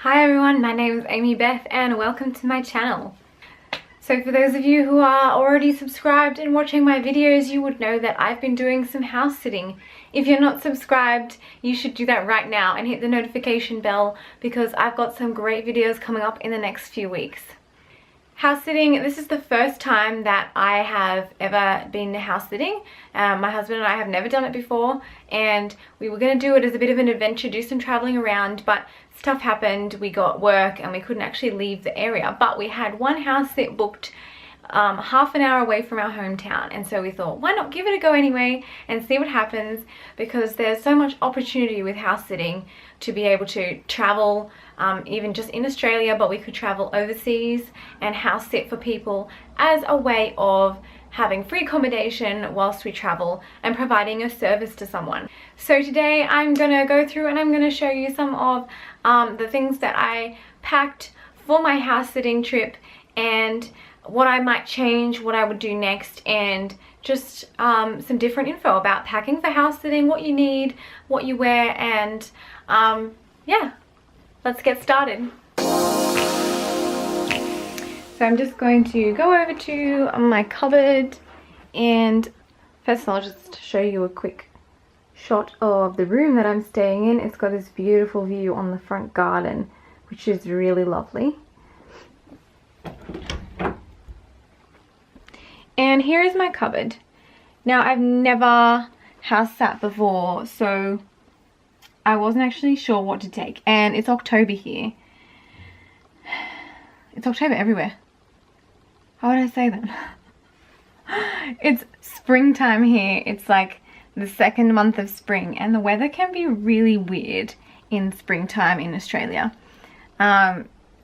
Hi everyone, my name is Amy Beth and welcome to my channel. So for those of you who are already subscribed and watching my videos, you would know that I've been doing some house sitting. If you're not subscribed, you should do that right now and hit the notification bell because I've got some great videos coming up in the next few weeks. House sitting, this is the first time that I have ever been house sitting. My husband and I have never done it before, and we were going to do it as a bit of an adventure, do some traveling around, but stuff happened, we got work and we couldn't actually leave the area. But we had one house sit booked half an hour away from our hometown, and so we thought, why not give it a go anyway and see what happens, because there's so much opportunity with house sitting to be able to travel, even just in Australia, but we could travel overseas and house sit for people as a way of having free accommodation whilst we travel and providing a service to someone. So today I'm gonna go through and I'm gonna show you some of the things that I packed for my house sitting trip and what I might change, what I would do next, and just some different info about packing for house sitting, what you need, what you wear, and yeah, let's get started. So I'm just going to go over to my cupboard, and first of all, I'll just show you a quick shot of the room that I'm staying in. It's got this beautiful view on the front garden, which is really lovely. And here is my cupboard. Now, I've never house sat before, so I wasn't actually sure what to take. And it's October here. It's October everywhere. How would I say that? It's springtime here. It's like the second month of spring, and the weather can be really weird in springtime in Australia.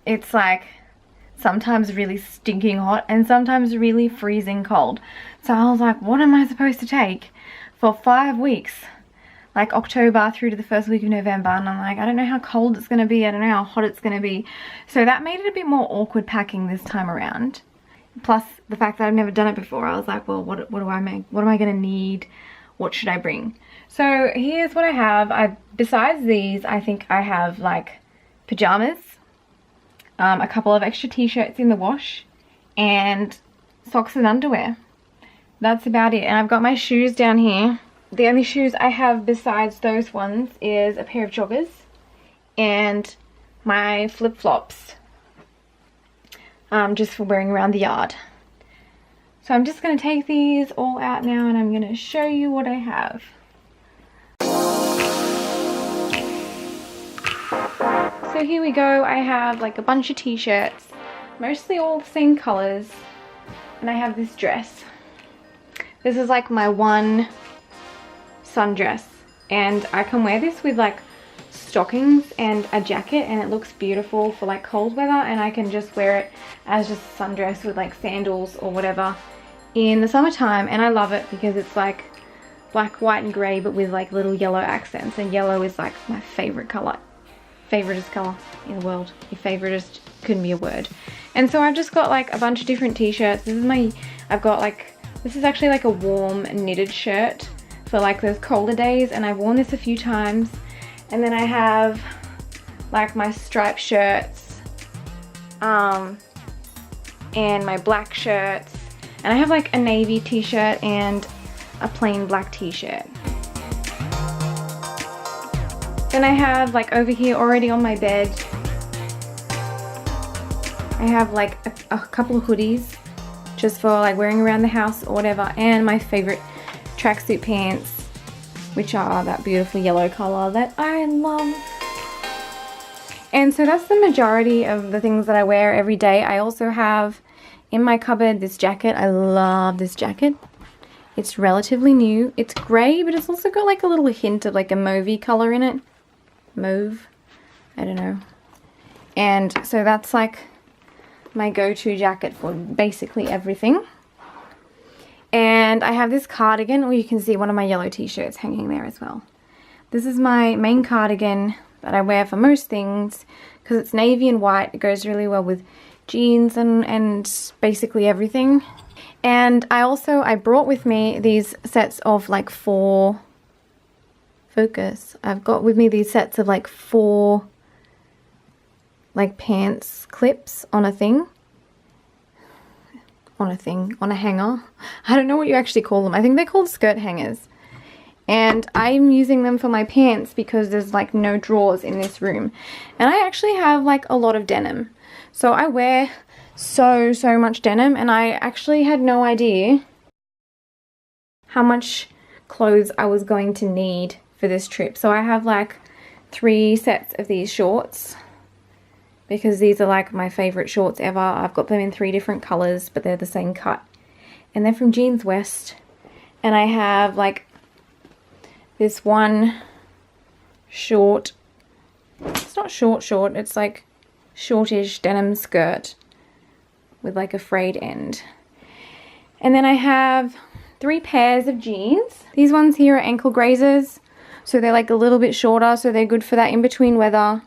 It's like sometimes really stinking hot and sometimes really freezing cold. So I was like, what am I supposed to take for 5 weeks? Like October through to the first week of November, and I'm like, I don't know how cold it's going to be, I don't know how hot it's going to be. So that made it a bit more awkward packing this time around. Plus the fact that I've never done it before, I was like, well, what do I make? What am I going to need? What should I bring? So here's what I have. Besides these, I think I have like pajamas, a couple of extra t-shirts in the wash, and socks and underwear. That's about it. And I've got my shoes down here. The only shoes I have besides those ones is a pair of joggers and my flip-flops, just for wearing around the yard. So I'm just going to take these all out now and I'm going to show you what I have. So here we go. I have like a bunch of t-shirts, mostly all the same colors, and I have this dress. This is like my one sundress, and I can wear this with like stockings and a jacket, and it looks beautiful for like cold weather, and I can just wear it as just a sundress with like sandals or whatever in the summertime. And I love it because it's like black, white and grey, but with like little yellow accents, and yellow is like my favorite color. Favoriteest color in the world. Your favoriteest couldn't be a word. And so I've just got like a bunch of different t-shirts. This is actually like a warm knitted shirt for like those colder days, and I've worn this a few times. And then I have like my striped shirts, and my black shirts, and I have like a navy t-shirt and a plain black t-shirt. Then I have like over here already on my bed, I have like a couple of hoodies just for like wearing around the house or whatever, and my favorite tracksuit pants, which are that beautiful yellow color that I love. And so that's the majority of the things that I wear every day. I also have in my cupboard this jacket. I love this jacket. It's relatively new. It's grey, but it's also got like a little hint of like a mauvey color in it. Mauve, I don't know. And so that's like my go-to jacket for basically everything. And I have this cardigan, or you can see one of my yellow t-shirts hanging there as well. This is my main cardigan that I wear for most things because it's navy and white. It goes really well with jeans and basically everything. And I brought with me these sets of like 4 focus. I've got with me these sets of like 4 like pants clips on a thing. On a hanger. I don't know what you actually call them. I think they're called skirt hangers. And I'm using them for my pants because there's like no drawers in this room. And I actually have like a lot of denim. So I wear so much denim, and I actually had no idea how much clothes I was going to need for this trip. So I have like 3 sets of these shorts, because these are like my favorite shorts ever. I've got them in 3 different colors, but they're the same cut. And they're from Jeans West. And I have like this one short, it's not short, it's like shortish denim skirt with like a frayed end. And then I have 3 pairs of jeans. These ones here are ankle grazers, so they're like a little bit shorter, so they're good for that in-between weather.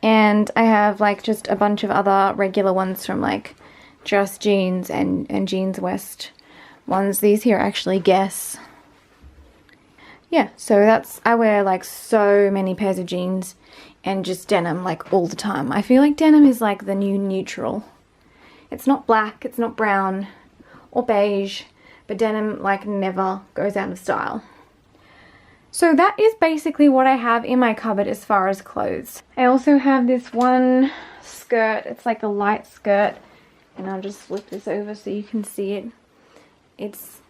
And I have like just a bunch of other regular ones from like Just Jeans and Jeans West ones. These here are actually Guess. Yeah, so I wear like so many pairs of jeans and just denim like all the time. I feel like denim is like the new neutral. It's not black, it's not brown or beige, but denim like never goes out of style. So that is basically what I have in my cupboard as far as clothes. I also have this one skirt. It's like a light skirt, and I'll just flip this over so you can see it. It's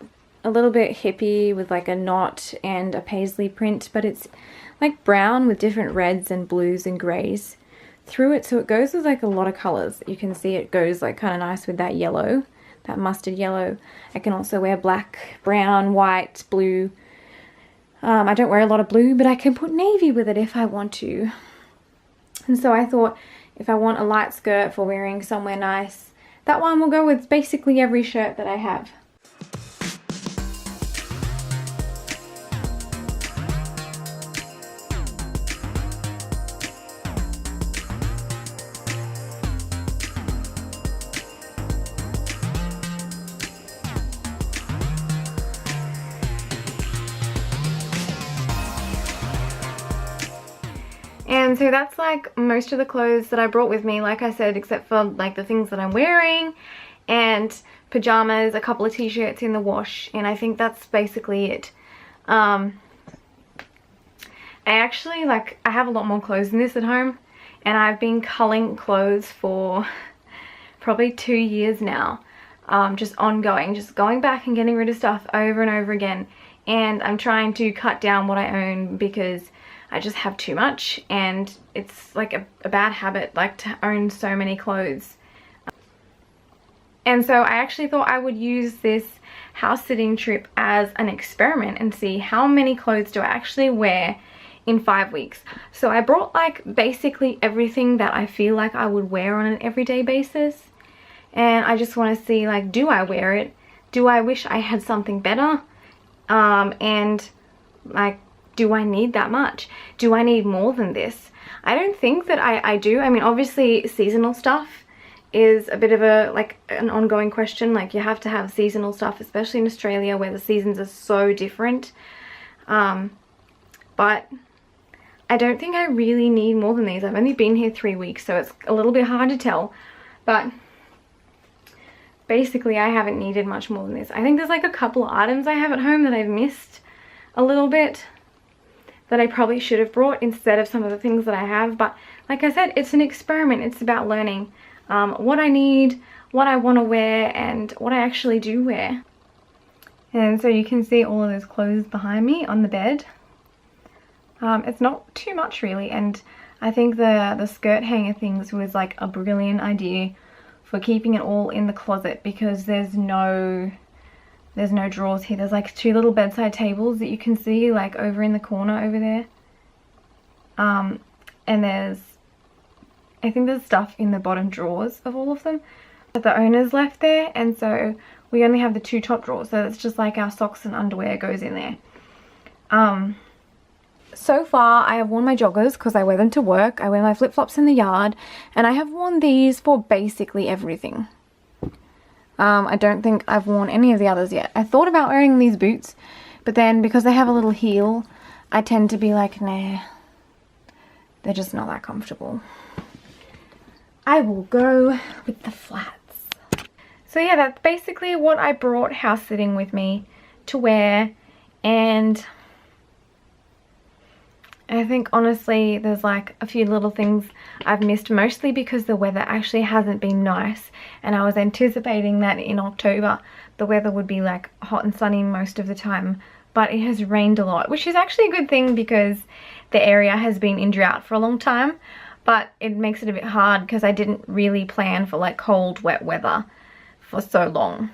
a little bit hippie with like a knot and a paisley print, but it's like brown with different reds and blues and greys through it, so it goes with like a lot of colors. You can see it goes like kind of nice with that yellow, that mustard yellow. I can also wear black, brown, white, blue. I don't wear a lot of blue, but I can put navy with it if I want to. And so I thought, if I want a light skirt for wearing somewhere nice, that one will go with basically every shirt that I have. And so that's like most of the clothes that I brought with me, like I said, except for like the things that I'm wearing and pajamas, a couple of t-shirts in the wash, and I think that's basically it. I actually I have a lot more clothes than this at home, and I've been culling clothes for probably 2 years now. Just ongoing, just going back and getting rid of stuff over and over again. And I'm trying to cut down what I own because I just have too much, and it's like a bad habit, like to own so many clothes. And so I actually thought I would use this house sitting trip as an experiment and see how many clothes do I actually wear in 5 weeks. So I brought like basically everything that I feel like I would wear on an everyday basis, and I just want to see, like, do I wear it? Do I wish I had something better? And like, do I need that much? Do I need more than this? I don't think that I do. I mean, obviously seasonal stuff is a bit of an ongoing question. Like, you have to have seasonal stuff, especially in Australia where the seasons are so different. But I don't think I really need more than these. I've only been here 3 weeks, so it's a little bit hard to tell. But basically I haven't needed much more than this. I think there's like a couple of items I have at home that I've missed a little bit, that I probably should have brought instead of some of the things that I have. But like I said, it's an experiment. It's about learning what I need, what I want to wear, and what I actually do wear. And so you can see all of those clothes behind me on the bed. It's not too much really, and I think the skirt hanger things was like a brilliant idea for keeping it all in the closet, because there's no drawers here. There's like 2 little bedside tables that you can see like over in the corner over there. And I think there's stuff in the bottom drawers of all of them that the owners left there, and so we only have the 2 top drawers, so it's just like our socks and underwear goes in there. So far I have worn my joggers because I wear them to work. I wear my flip-flops in the yard, and I have worn these for basically everything. I don't think I've worn any of the others yet. I thought about wearing these boots, but then because they have a little heel, I tend to be like, nah, they're just not that comfortable. I will go with the flats. So yeah, that's basically what I brought house sitting with me to wear, and I think honestly there's like a few little things I've missed, mostly because the weather actually hasn't been nice, and I was anticipating that in October the weather would be like hot and sunny most of the time, but it has rained a lot, which is actually a good thing because the area has been in drought for a long time, but it makes it a bit hard because I didn't really plan for like cold, wet weather for so long.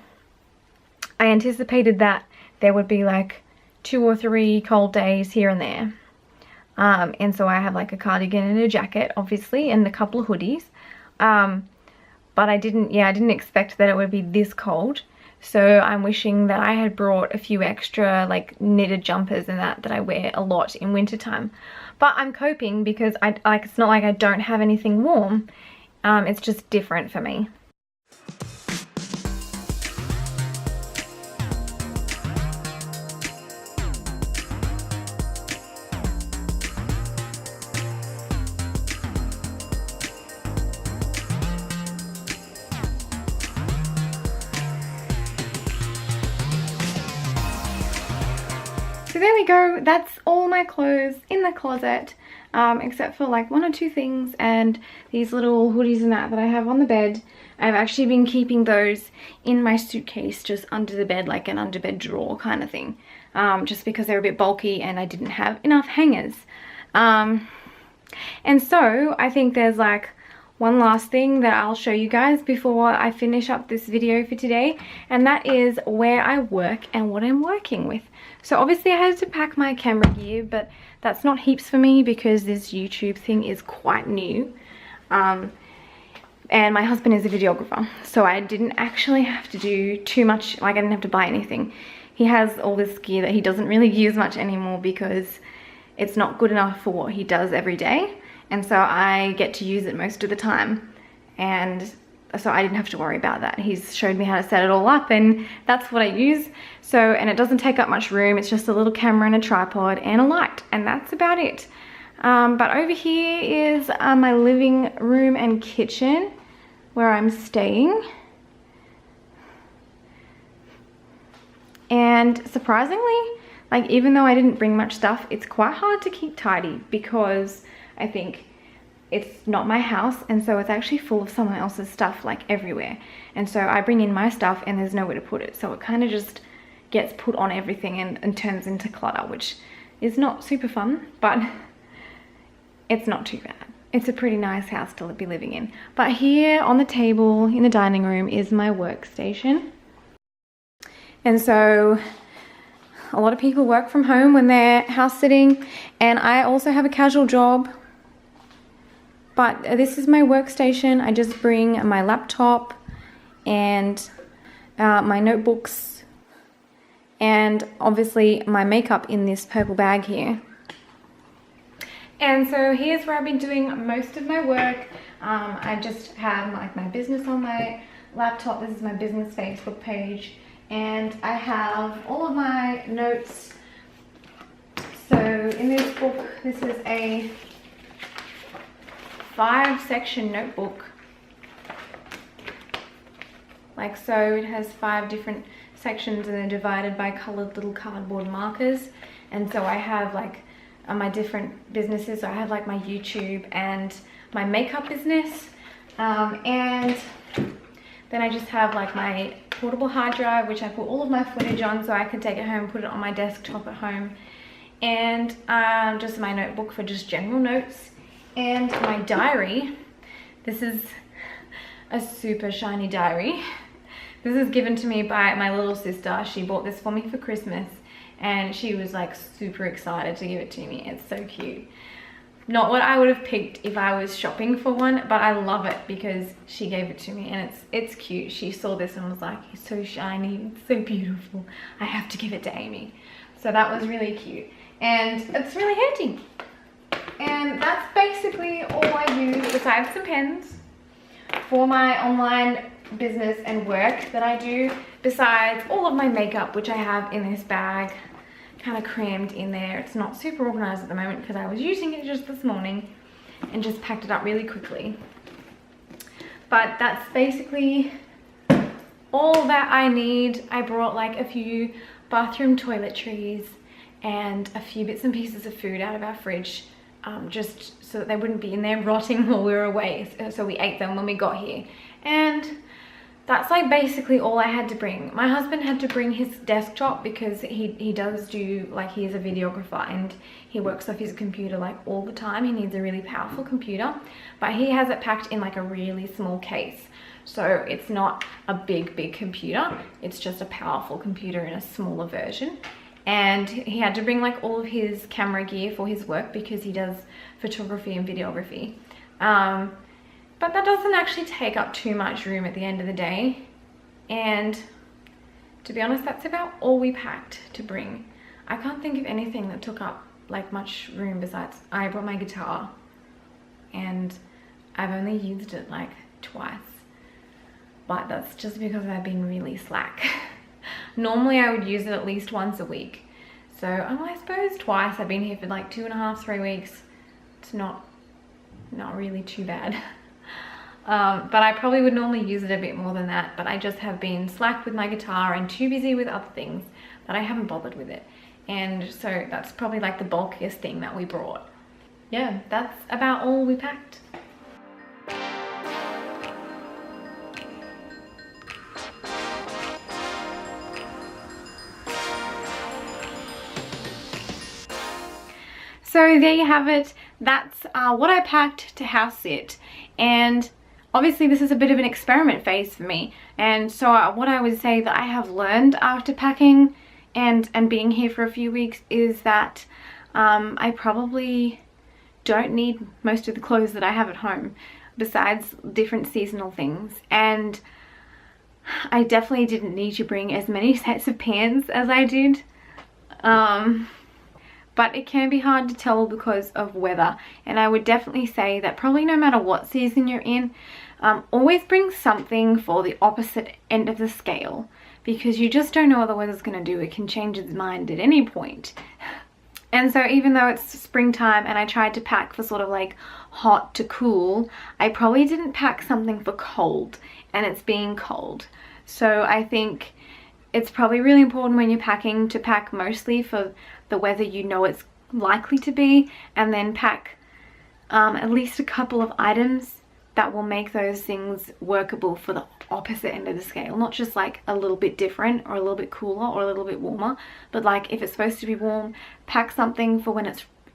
I anticipated that there would be like 2 or 3 cold days here and there. And so I have like a cardigan and a jacket, obviously, and a couple of hoodies. But I didn't expect that it would be this cold. So I'm wishing that I had brought a few extra like knitted jumpers and that I wear a lot in wintertime. But I'm coping because it's not like I don't have anything warm. It's just different for me. So there we go, that's all my clothes in the closet, except for like 1 or 2 things and these little hoodies and that I have on the bed. I've actually been keeping those in my suitcase just under the bed, like an underbed drawer kind of thing, just because they're a bit bulky and I didn't have enough hangers. And so I think there's like one last thing that I'll show you guys before I finish up this video for today, and that is where I work and what I'm working with. So obviously I had to pack my camera gear, but that's not heaps for me because this YouTube thing is quite new. And my husband is a videographer, so I didn't actually have to do too much, like I didn't have to buy anything. He has all this gear that he doesn't really use much anymore because it's not good enough for what he does every day. And so I get to use it most of the time, and so I didn't have to worry about that. He's showed me how to set it all up, and that's what I use. So, and it doesn't take up much room. It's just a little camera and a tripod and a light, and that's about it. But over here is my living room and kitchen where I'm staying. And surprisingly, like even though I didn't bring much stuff, it's quite hard to keep tidy because I think it's not my house, and so it's actually full of someone else's stuff like everywhere. And so I bring in my stuff and there's nowhere to put it, so it kind of just gets put on everything and turns into clutter, which is not super fun, but it's not too bad. It's a pretty nice house to be living in. But here on the table in the dining room is my workstation. And so a lot of people work from home when they're house sitting, and I also have a casual job. But this is my workstation. I just bring my laptop and my notebooks and obviously my makeup in this purple bag here. And so here's where I've been doing most of my work. I just have like my business on my laptop. This is my business Facebook page, and I have all of my notes. So in this book, this is a 5-section notebook. Like so, it has 5 different sections and they're divided by colored little cardboard markers. And so I have like my different businesses. So I have like my YouTube and my makeup business, and then I just have like my portable hard drive, which I put all of my footage on so I can take it home and put it on my desktop at home, and just my notebook for just general notes, and my diary. This is a super shiny diary. This is given to me by my little sister. She bought this for me for Christmas, and she was like super excited to give it to me. It's so cute. Not what I would have picked if I was shopping for one, but I love it because she gave it to me, and it's cute. She saw this and was like, it's so shiny, it's so beautiful, I have to give it to Amy. So that was really cute, and it's really handy. And that's basically all I use, besides some pens, for my online business and work that I do, besides all of my makeup, which I have in this bag, kind of crammed in there. It's not super organized at the moment because I was using it just this morning and just packed it up really quickly. But that's basically all that I need. I brought like a few bathroom toiletries and a few bits and pieces of food out of our fridge, just so that they wouldn't be in there rotting while we were away. So we ate them when we got here. And that's like basically all I had to bring. My husband had to bring his desktop because he does do, like, he's a videographer and he works off his computer like all the time. He needs a really powerful computer, but he has it packed in like a really small case. So it's not a big computer. It's just a powerful computer in a smaller version. And he had to bring like all of his camera gear for his work because he does photography and videography. But that doesn't actually take up too much room at the end of the day. And to be honest, that's about all we packed to bring. I can't think of anything that took up like much room besides I brought my guitar and I've only used it like twice. But that's just because I've been really slack. Normally I would use it at least once a week. So I suppose twice. I've been here for like 2.5, 3 weeks. It's not really too bad. But I probably would normally use it a bit more than that, but I just have been slack with my guitar and too busy with other things that I haven't bothered with it. And so that's probably like the bulkiest thing that we brought. Yeah, that's about all we packed. So there you have it. That's what I packed to house sit. And obviously this is a bit of an experiment phase for me. And so what I would say that I have learned after packing and being here for a few weeks is that I probably don't need most of the clothes that I have at home besides different seasonal things. And I definitely didn't need to bring as many sets of pants as I did. But it can be hard to tell because of weather. And I would definitely say that probably no matter what season you're in, always bring something for the opposite end of the scale, because you just don't know what the weather's going to do. It can change its mind at any point. And so even though it's springtime and I tried to pack for sort of like hot to cool, I probably didn't pack something for cold, and it's being cold. So I think it's probably really important when you're packing to pack mostly for the weather you know it's likely to be, and then pack at least a couple of items that will make those things workable for the opposite end of the scale. Not just like a little bit different or a little bit cooler or a little bit warmer, but like if it's supposed to be warm, pack something for when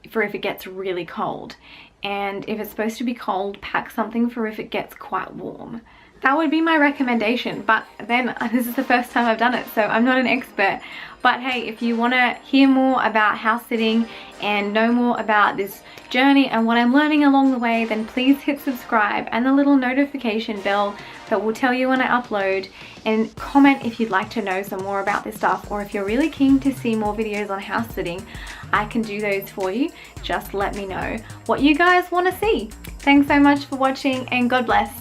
for if it gets really cold. And if it's supposed to be cold, pack something for if it gets quite warm. That would be my recommendation, but then this is the first time I've done it, so I'm not an expert. But hey, if you want to hear more about house sitting and know more about this journey and what I'm learning along the way, then please hit subscribe and the little notification bell that will tell you when I upload, and comment if you'd like to know some more about this stuff, or if you're really keen to see more videos on house sitting, I can do those for you. Just let me know what you guys want to see. Thanks so much for watching, and God bless.